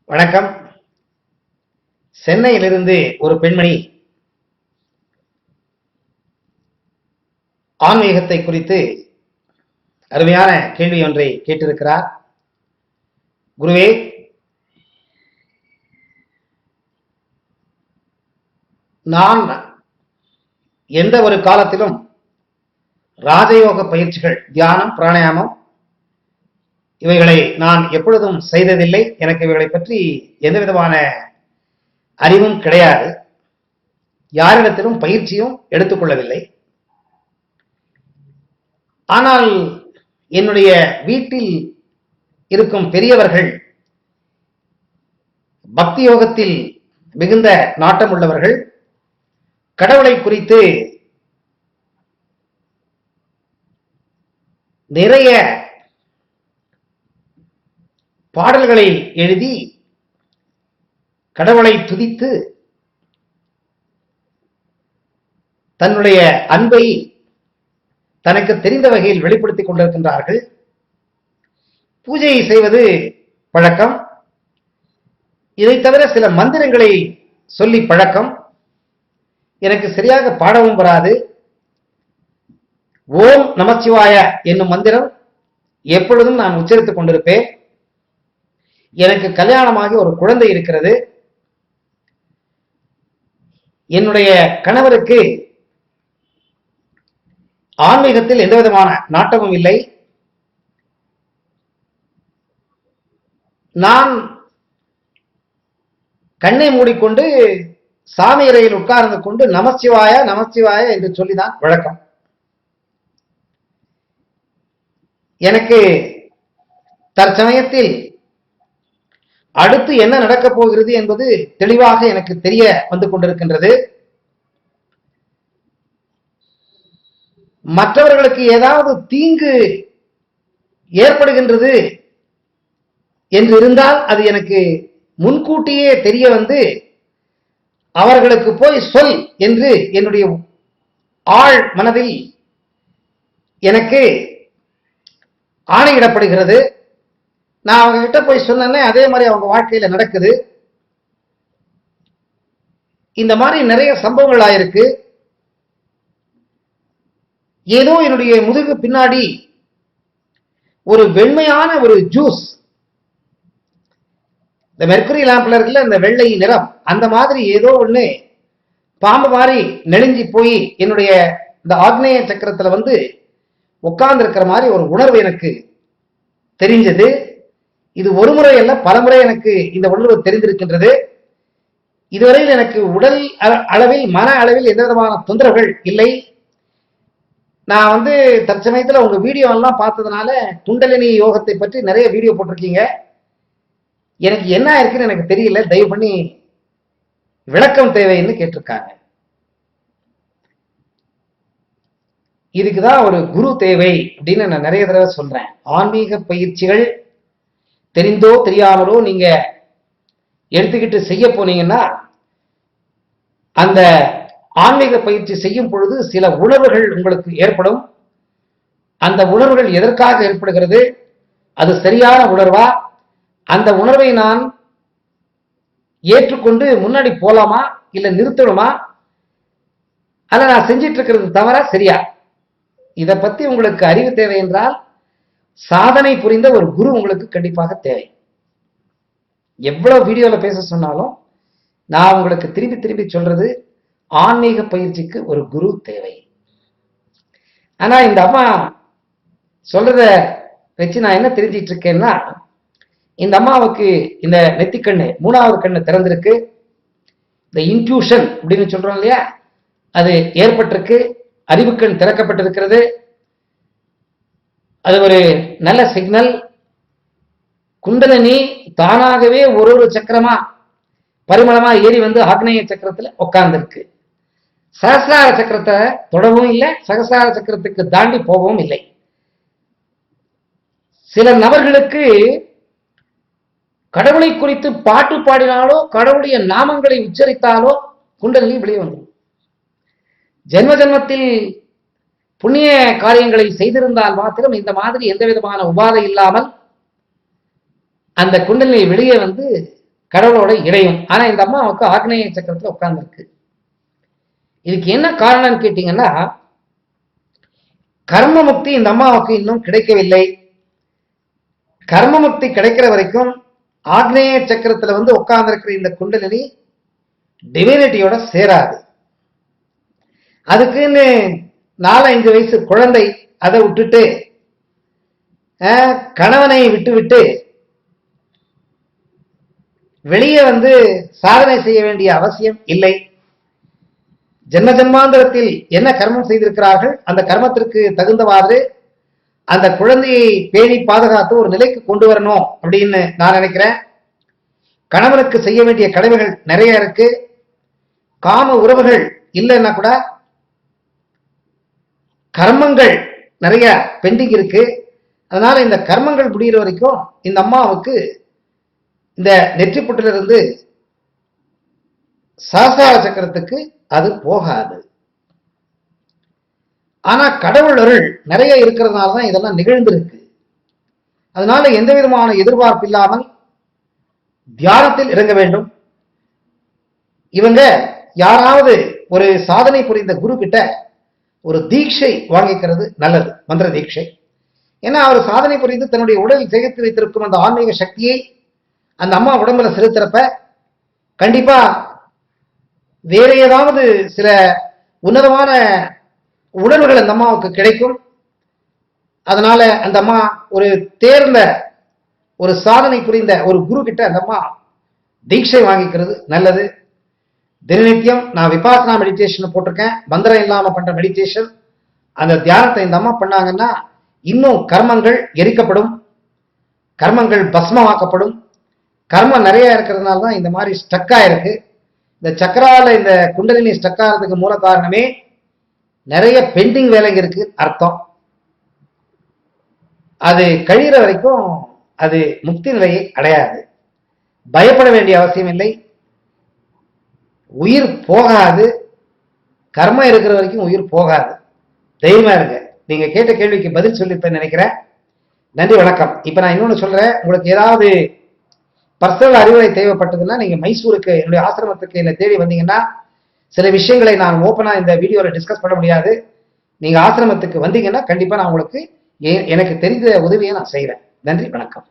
வணக்கம். சென்னையிலிருந்து ஒரு பெண்மணி ஆன்மீகத்தை குறித்து அருமையான கேள்வி ஒன்றை கேட்டிருக்கிறார். குருவே, நான் எந்த ஒரு காலத்திலும் ராஜயோக பயிற்சிகள், தியானம், பிராணாயாமம் இவைகளை நான் எப்பொழுதும் செய்ததில்லை. எனக்கு இவைகளை பற்றி எந்த விதமான அறிவும் கிடையாது. யாரிடத்திலும் பயிற்சியும் எடுத்துக்கொள்ளவில்லை. ஆனால் என்னுடைய வீட்டில் இருக்கும் பெரியவர்கள் பக்தி யோகத்தில் மிகுந்த நாட்டம் உள்ளவர்கள், கடவுளை குறித்து நிறைய பாடல்களை எழுதி கடவுளை துதித்து தன்னுடைய அன்பை தனக்கு தெரிந்த வகையில் வெளிப்படுத்திக் கொண்டிருக்கின்றார்கள். பூஜை செய்வது பழக்கம். இதை தவிர சில மந்திரங்களை சொல்லி பழக்கம். எனக்கு சரியாக பாடவும் வராது. ஓம் நமச்சிவாய என்னும் மந்திரம் எப்பொழுதும் நான் உச்சரித்துக் கொண்டிருப்பேன். எனக்கு கல்யாணமாகி ஒரு குழந்தை இருக்கிறது. என்னுடைய கணவருக்கு ஆன்மீகத்தில் எந்த விதமான நாட்டமும் இல்லை. நான் கண்ணை மூடிக்கொண்டு சாமி அறையில் உட்கார்ந்து கொண்டு நமச்சிவாய நமச்சிவாய என்று சொல்லிதான் வழக்கம். எனக்கு தற்சமயத்தில் அடுத்து என்ன நடக்கப் போகிறது என்பது தெளிவாக எனக்கு தெரிய வந்து கொண்டிருக்கின்றது. மற்றவர்களுக்கு ஏதாவது தீங்கு ஏற்படுகின்றது என்று இருந்தால் அது எனக்கு முன்கூட்டியே தெரிய வந்து அவர்களுக்கு போய் சொல் என்று என்னுடைய ஆழ் மனதில் எனக்கு ஆணையிடப்படுகிறது. நான் அவங்க கிட்ட போய் சொன்னேன்னே அதே மாதிரி அவங்க வாழ்க்கையில நடக்குது. இந்த மாதிரி நிறைய சம்பவங்கள் ஆயிருக்கு. ஏதோ என்னுடைய முதுகு பின்னாடி ஒரு வெண்மையான ஒரு ஜூஸ், இந்த மெர்க்குரி லாம்ப்ல இருக்குல்ல இந்த வெள்ளை நிறம், அந்த மாதிரி ஏதோ ஒண்ணு பாம்பு மாதிரி நெளிஞ்சி போய் என்னுடைய இந்த ஆக்னேய சக்கரத்துல வந்து உட்கார்ந்து இருக்கிற மாதிரி ஒரு உணர்வு எனக்கு தெரிஞ்சது. இது ஒரு முறை அல்ல, பல முறை எனக்கு இந்த உணர்வு தெரிந்திருக்கின்றது. இதுவரையில் எனக்கு உடல் அளவில் மன அளவில் எந்த விதமான தொந்தரவுகள் இல்லை. நான் வந்து தற்சமயத்தில் உங்க வீடியோ எல்லாம் பார்த்ததுனால குண்டலினி யோகத்தை பற்றி நிறைய வீடியோ போட்டிருக்கீங்க. எனக்கு என்ன இருக்குன்னு எனக்கு தெரியல, தயவு பண்ணி விளக்கம் தேவைன்னு கேட்டிருக்காங்க. இதுக்குதான் ஒரு குரு தேவை அப்படின்னு நான் நிறைய தடவை சொல்றேன். ஆன்மீக பயிற்சிகள் தெரிந்தோ தெரியாமலோ நீங்க எடுத்துக்கிட்டு செய்ய போனீங்கன்னா அந்த ஆன்மீக பயிற்சி செய்யும் பொழுது சில உணர்வுகள் உங்களுக்கு ஏற்படும். அந்த உணர்வுகள் எதற்காக ஏற்படுகிறது, அது சரியான உணர்வா, அந்த உணர்வை நான் ஏற்றுக்கொண்டு முன்னாடி போலாமா இல்ல நிறுத்தணுமா, அல்ல நான் செஞ்சிட்டு இருக்கிறது தவறா சரியா, இதை பத்தி உங்களுக்கு அறிவு தேவை என்றால் சாதனை புரிந்த ஒரு குரு உங்களுக்கு கண்டிப்பாக தேவை. எவ்வளவு வீடியோல பேச சொன்னாலும் நான் உங்களுக்கு திரும்பி திரும்பி சொல்றது, ஆன்மீக பயிற்சிக்கு ஒரு குரு தேவை. ஆனா இந்த அம்மா சொல்றத வச்சு நான் என்ன தெரிஞ்சிட்டு இருக்கேன்னா, இந்த அம்மாவுக்கு இந்த நெத்திக்கண்ணு, மூணாவது கண்ணு திறந்திருக்கு. இந்த இன்ட்யூஷன் அப்படின்னு சொல்றோம் இல்லையா, அது ஏற்பட்டிருக்கு. அறிவுக்கண் திறக்கப்பட்டிருக்கிறது. அது ஒரு நல்ல சிக்னல். குண்டலினி தானாகவே ஒரு ஒரு சக்கரமா பரிமளமா ஏறி வந்து ஆக்னேய சக்கரத்துல உட்கார்ந்துருக்கு. சகசிரார சக்கரத்தை தொடவும் இல்லை, சகசிரார சக்கரத்துக்கு தாண்டி போகவும் இல்லை. சில நபர்களுக்கு கடவுளை குறித்து பாட்டு பாடினாலோ கடவுளுடைய நாமங்களை உச்சரித்தாலோ குண்டலினி வெளியே வந்துடும். ஜென்ம ஜென்மத்தில் புண்ணிய காரியங்களை செய்திருந்தால் மாத்திரம் இந்த மாதிரி எந்த விதமான உபாதை இல்லாமல் அந்த குண்டலினி வெளியே வந்து கடவுளோட இணையும். ஆனா இந்த அம்மாவுக்கு ஆக்னேய சக்கரத்துல உட்கார்ந்துருக்கு. இதுக்கு என்ன காரணம்னு கேட்டீங்கன்னா, கர்மமுக்தி இந்த அம்மாவுக்கு இன்னும் கிடைக்கவில்லை. கர்மமுக்தி கிடைக்கிற வரைக்கும் ஆக்னேய சக்கரத்துல உட்கார்ந்திருக்கிற இந்த குண்டலினி டிவினிட்டியோட சேராது. அதுக்குன்னு 4-5 வயசு குழந்தை அதை விட்டுட்டு கணவனை விட்டு வெளியே சாதனை செய்ய வேண்டிய அவசியம் இல்லை. ஜென்ம ஜென்மாந்திரத்தில் என்ன கர்மம் செய்திருக்கிறார்கள், அந்த கர்மத்திற்கு தகுந்தவாறு அந்த குழந்தையை பேணி பாதுகாத்து ஒரு நிலைக்கு கொண்டு வரணும் அப்படின்னு நான் நினைக்கிறேன். கணவனுக்கு செய்ய வேண்டிய கடமைகள் நிறைய இருக்கு. காம உறவுகள் இல்லைன்னா கூட கர்மங்கள் நிறைய பெண்டிங் இருக்கு. அதனால இந்த கர்மங்கள் முடிகிற வரைக்கும் இந்த அம்மாவுக்கு இந்த நெற்றிப்புட்டிலிருந்து சகசார சக்கரத்துக்கு அது போகாது. ஆனா கடவுள் அருள் நிறைய இருக்கிறதுனால தான் இதெல்லாம் நிகழ்ந்திருக்கு. அதனால எந்த விதமான எதிர்பார்ப்பு இல்லாமல் தியானத்தில் இறங்க வேண்டும். இவங்க யாராவது ஒரு சாதனை புரிந்த குரு கிட்ட ஒரு தீட்சை வாங்கிக்கிறது நல்லது, மந்திர தீட்சை. ஏன்னா அவர் சாதனை புரிந்து தன்னுடைய உடலில் சேகரித்து வைத்திருக்கும் அந்த ஆன்மீக சக்தியை அந்த அம்மா உடம்புல செலுத்துறப்ப கண்டிப்பா வேற ஏதாவது சில உன்னதமான உணர்வுகள் அந்த அம்மாவுக்கு கிடைக்கும். அதனால அந்த அம்மா ஒரு தேர்ந்த ஒரு சாதனை புரிந்த ஒரு குரு கிட்ட அந்த அம்மா தீட்சை வாங்கிக்கிறது நல்லது. தினநித்தியம் நான் விபாசனா மெடிடேஷன் போட்டிருக்கேன், மந்திரம் இல்லாம பண்ற மெடிடேஷன். அந்த தியானத்தை இந்த அம்மா பண்ணாங்கன்னா இன்னும் கர்மங்கள் எரிக்கப்படும், கர்மங்கள் பஸ்மமாக்கப்படும். கர்மம் நிறைய இருக்கிறதுனால தான் இந்த மாதிரி ஸ்டக் ஆயிருக்கு. இந்த சக்கரால இந்த குண்டலினி ஸ்டக் ஆகிறதுக்கு மூல காரணமே நிறைய பெண்டிங் வேலைங்க இருக்கு அர்த்தம். அது கழிகிற வரைக்கும் அது முக்தி நிலையை அடையாது. பயப்பட வேண்டிய அவசியம் இல்லை. உயிர் போகாது. கர்மம் இருக்கிற வரைக்கும் உயிர் போகாது. தைரியமா இருங்க. நீங்க கேட்ட கேள்விக்கு பதில் சொல்லிப்பேன்னு நினைக்கிறேன். நன்றி, வணக்கம். இப்ப நான் இன்னொன்னு சொல்றேன். உங்களுக்கு ஏதாவது பர்சனல் அறிவுரை தேவைப்பட்டதுன்னா நீங்க மைசூருக்கு என்னுடைய ஆசிரமத்துக்கு என்ன தேடி வந்தீங்கன்னா சில விஷயங்களை நான் ஓப்பனா இந்த வீடியோல டிஸ்கஸ் பண்ண முடியாது. நீங்க ஆசிரமத்துக்கு வந்தீங்கன்னா கண்டிப்பா நான் உங்களுக்கு எனக்கு தெரிந்த உதவியை நான் செய்யறேன். நன்றி, வணக்கம்.